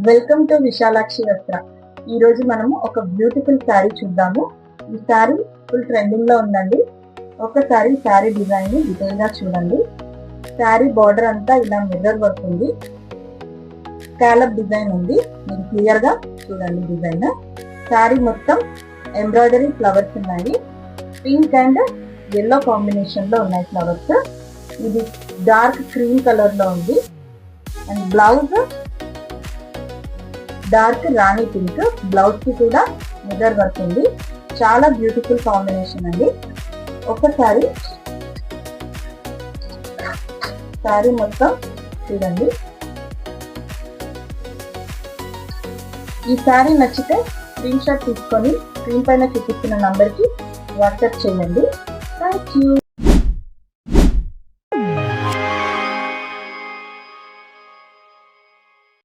Welcome to Vishalakshi వస్త్ర. ఈ రోజు మనము ఒక బ్యూటిఫుల్ శారీ చూద్దాము. ఈ శారీ ఫుల్ ట్రెండింగ్ లో ఉందండి. ఒకసారి శారీ డిజైన్ ని డీటెయిల్ గా చూడండి. శారీ బార్డర్ అంతా ఇలా మిర్రర్ వర్క్ ఉంది. స్కాలప్ డిజైన్ ఉంది. మీరు క్లియర్ గా చూడండి డిజైన్. శారీ మొత్తం ఎంబ్రాయిడరీ ఫ్లవర్స్ ఉన్నాయి. పింక్ అండ్ ఎల్లో కాంబినేషన్ లో ఉన్నాయి ఫ్లవర్స్. ఇది డార్క్ క్రీమ్ కలర్ లో ఉంది. And blouse dark Rani pink. Blouse కి కూడా మిర్రర్ వర్క్ ఉంది. చాలా బ్యూటిఫుల్ కాంబినేషన్ అండి. ఒకసారి శారీ మొత్తం చూడండి. ఈ శారీ నచ్చితే స్క్రీన్ షాట్ తీసుకొని స్క్రీన్ పైన చూపిస్తున్న నంబర్ కి వాట్సాప్ చేయండి. Thank you.